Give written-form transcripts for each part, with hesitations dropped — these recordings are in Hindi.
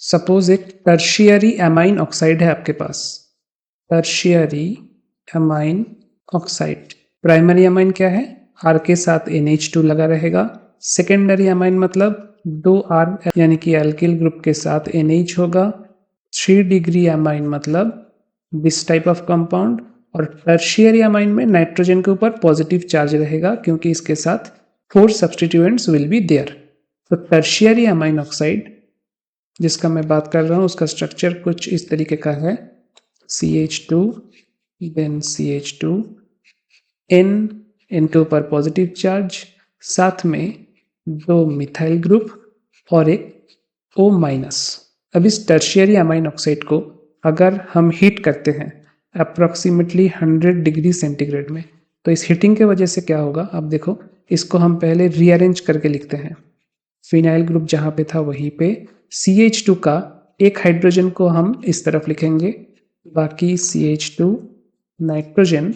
सपोज एक टर्शियरी एमाइन ऑक्साइड है आपके पास। Tertiary amine oxide, primary amine क्या है, R के साथ NH2 लगा रहेगा। सेकेंडरी एमाइन मतलब 2R यानी कि एल्किल ग्रुप के साथ NH होगा। 3 डिग्री एमाइन मतलब दिस टाइप ऑफ कंपाउंड। और टर्शियरी एमाइन में नाइट्रोजन के ऊपर पॉजिटिव चार्ज रहेगा क्योंकि इसके साथ 4 सब्सटीट्यूएंट्स विल बी देयर। तो टर्शियरी एमाइन ऑक्साइड जिसका मैं बात कर रहा हूँ उसका स्ट्रक्चर कुछ इस तरीके का है, CH2 देन CH2 N के ऊपर पॉजिटिव चार्ज, साथ में 2 मिथाइल ग्रुप और एक O माइनस। अब इस टर्शियरी अमाइन ऑक्साइड को अगर हम हीट करते हैं अप्रॉक्सीमेटली 100 डिग्री सेंटीग्रेड में, तो इस हीटिंग के वजह से क्या होगा, अब देखो इसको हम पहले रीअरेंज करके लिखते हैं। फिनाइल ग्रुप जहाँ पे था वहीं पे CH2 का एक हाइड्रोजन को हम इस तरफ लिखेंगे, बाकी CH2 नाइट्रोजन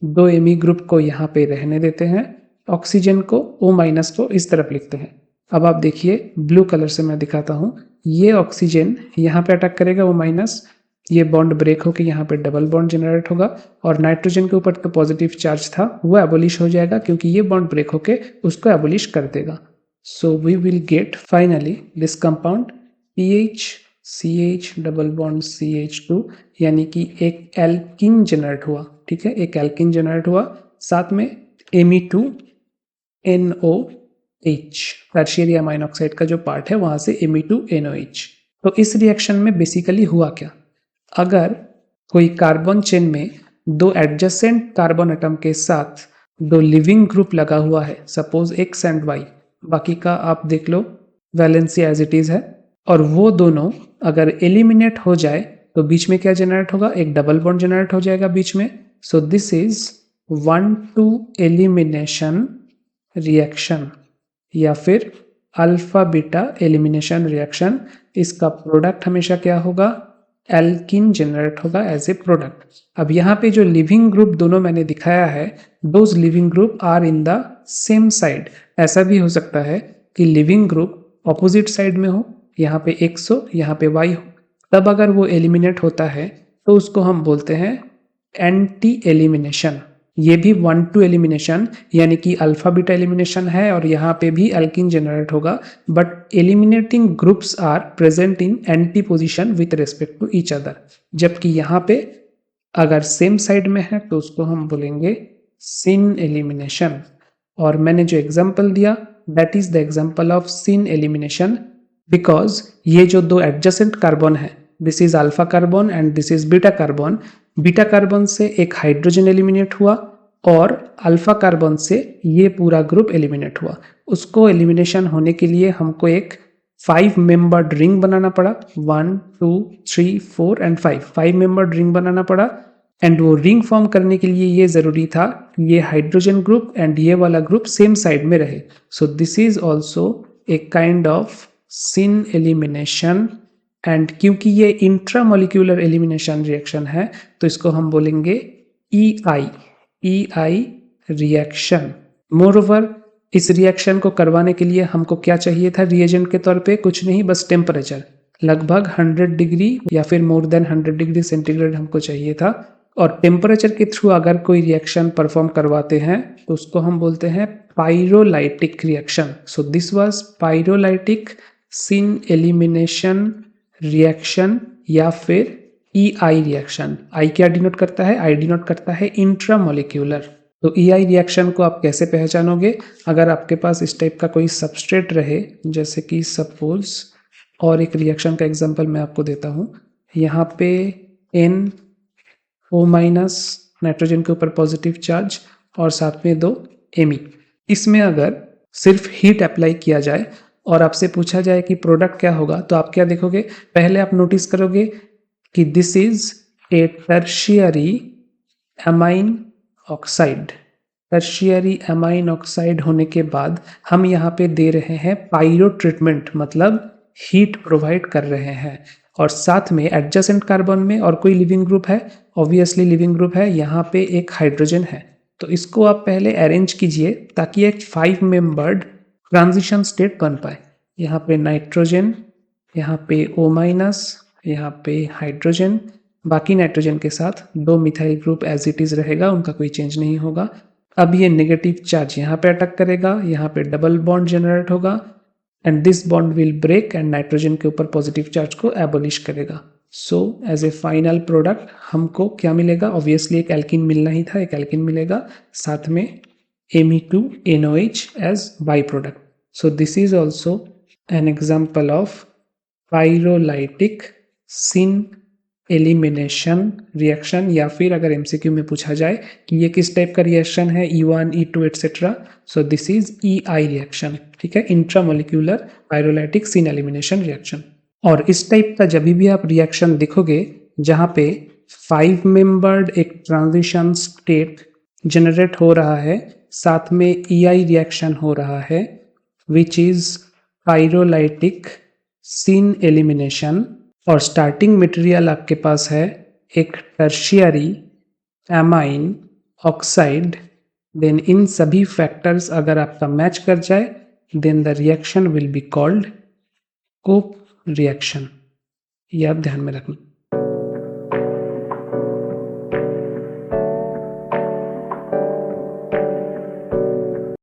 2 Me ग्रुप को यहाँ पे रहने देते हैं, ऑक्सीजन को O माइनस को इस तरफ लिखते हैं। अब आप देखिए ब्लू कलर से मैं दिखाता हूँ, ये ऑक्सीजन यहाँ पे अटैक करेगा O माइनस, ये बॉन्ड ब्रेक होकर यहाँ पे डबल बॉन्ड जनरेट होगा और नाइट्रोजन के ऊपर तो पॉजिटिव चार्ज था वो एबोलिश हो जाएगा क्योंकि ये बॉन्ड ब्रेक होके उसको एबोलिश कर देगा। So we will get finally this compound PH CH double bond CH2 यानी कि एक एल्किन जनरेट हुआ। ठीक है, एक एल्किन जनरेट हुआ, साथ में Me2NOH, टर्शियरी अमाइन ऑक्साइड का जो पार्ट है वहां से Me2NOH। तो इस रिएक्शन में बेसिकली हुआ क्या, अगर कोई कार्बन चेन में 2 एडजेसेंट कार्बन एटम के साथ 2 लिविंग ग्रुप लगा हुआ है, सपोज X एंड Y, बाकी का आप देख लो वैलेंसी एज इट इज है, और वो दोनों अगर एलिमिनेट हो जाए तो बीच में क्या जनरेट होगा, एक डबल बॉन्ड जनरेट हो जाएगा बीच में। सो दिस इज 1-2 एलिमिनेशन रिएक्शन या फिर अल्फा बीटा एलिमिनेशन रिएक्शन। इसका प्रोडक्ट हमेशा क्या होगा, एल्किन जनरेट होगा एज ए प्रोडक्ट। अब यहाँ पे जो लिविंग ग्रुप दोनों मैंने दिखाया है, those leaving group are in the same side. ऐसा भी हो सकता है कि लिविंग ग्रुप ऑपोजिट साइड में हो, यहाँ पे X हो यहाँ पे Y हो, तब अगर वो एलिमिनेट होता है तो उसको हम बोलते हैं एंटी एलिमिनेशन। ये भी 1-2 एलिमिनेशन यानी कि अल्फा बीटा एलिमिनेशन है और यहाँ पे भी एल्किन जनरेट होगा, but eliminating groups are present in anti position with respect to each other. जबकि यहाँ पे अगर सेम साइड में है तो उसको हम बोलेंगे सिन एलिमिनेशन। और मैंने जो एग्जांपल दिया that is the example of syn elimination, because ये जो 2 एडजेसेंट कार्बन है, this is alpha carbon and this is beta carbon. Beta carbon से एक हाइड्रोजन एलिमिनेट हुआ और अल्फा कार्बन से ये पूरा ग्रुप एलिमिनेट हुआ। उसको एलिमिनेशन होने के लिए हमको एक 5 मेंबर्ड रिंग बनाना पड़ा, 1 2 3 4 एंड 5 मेंबर्ड रिंग बनाना पड़ा। एंड वो रिंग फॉर्म करने के लिए ये जरूरी था ये हाइड्रोजन ग्रुप एंड ये वाला ग्रुप सेम साइड में रहे। So this is also a kind of syn elimination. And क्योंकि ये इंट्रामोलिक्यूलर एलिमिनेशन रिएक्शन है तो इसको हम बोलेंगे EI रिएक्शन। मोरओवर इस रिएक्शन को करवाने के लिए हमको क्या चाहिए था रिएजेंट के तौर पे, कुछ नहीं बस टेम्परेचर लगभग 100 डिग्री या फिर मोर देन 100 डिग्री सेंटीग्रेड हमको चाहिए था। और टेम्परेचर के थ्रू अगर कोई रिएक्शन परफॉर्म करवाते हैं तो उसको हम बोलते हैं pyrolytic reaction. So this was pyrolytic syn elimination reaction या फिर EI रिएक्शन। I क्या डिनोट करता है, I डिनोट करता है इंट्रामोलिक्यूलर। तो EI रिएक्शन को आप कैसे पहचानोगे, अगर आपके पास इस टाइप का कोई सबस्ट्रेट रहे, जैसे कि सपोज, और एक रिएक्शन का एग्जांपल मैं आपको देता हूँ, यहाँ पे NO माइनस नाइट्रोजन के ऊपर पॉजिटिव चार्ज और साथ में 2 Me। इसमें अगर सिर्फ हीट अप्लाई किया जाए और आपसे पूछा जाए कि प्रोडक्ट क्या होगा, तो आप क्या देखोगे, पहले आप नोटिस करोगे कि this is a tertiary amine oxide. Tertiary amine oxide होने के बाद हम यहाँ पे दे रहे हैं पायरो ट्रीटमेंट, मतलब हीट प्रोवाइड कर रहे हैं। और साथ में एडजेसेंट कार्बन में और कोई लिविंग ग्रुप है, ऑब्वियसली लिविंग ग्रुप है, यहाँ पे एक हाइड्रोजन है। तो इसको आप पहले अरेंज कीजिए ताकि एक 5 मेंबर्ड ट्रांजिशन स्टेट बन पाए। यहाँ पे नाइट्रोजन यहाँ पे O-, यहाँ पे हाइड्रोजन, बाकी नाइट्रोजन के साथ 2 methyl group as it is रहेगा, उनका कोई चेंज नहीं होगा। अब ये नेगेटिव चार्ज यहाँ पे अटैक करेगा, यहाँ पे डबल बॉन्ड जनरेट होगा and this bond will break and nitrogen के ऊपर पॉजिटिव चार्ज को एबोलिश करेगा। So as a final product हमको क्या मिलेगा? ऑब्वियसली एक एल्किन मिलना ही था, एक एल्किन मिलेगा, साथ में Me2NOH as byproduct. So this is also an example of pyrolytic syn elimination reaction, या फिर अगर एमसीक्यू में पूछा जाए कि ये किस टाइप का रिएक्शन है, E1, E2 etcetera, so this is EI reaction, ठीक है, इंट्रामोलिक्यूलर पायरोलाइटिक सिन एलिमिनेशन रिएक्शन। और इस टाइप का जब भी आप रिएक्शन देखोगे जहाँ पे 5 मेंबर्ड एक ट्रांजिशन स्टेट जनरेट हो रहा है, साथ में EI रिएक्शन हो रहा है which is pyrolytic syn elimination, और स्टार्टिंग मटेरियल आपके पास है एक tertiary amine oxide, then in सभी फैक्टर्स अगर आपका मैच कर जाए then the reaction will be called Cope reaction. ये आप ध्यान में रखना।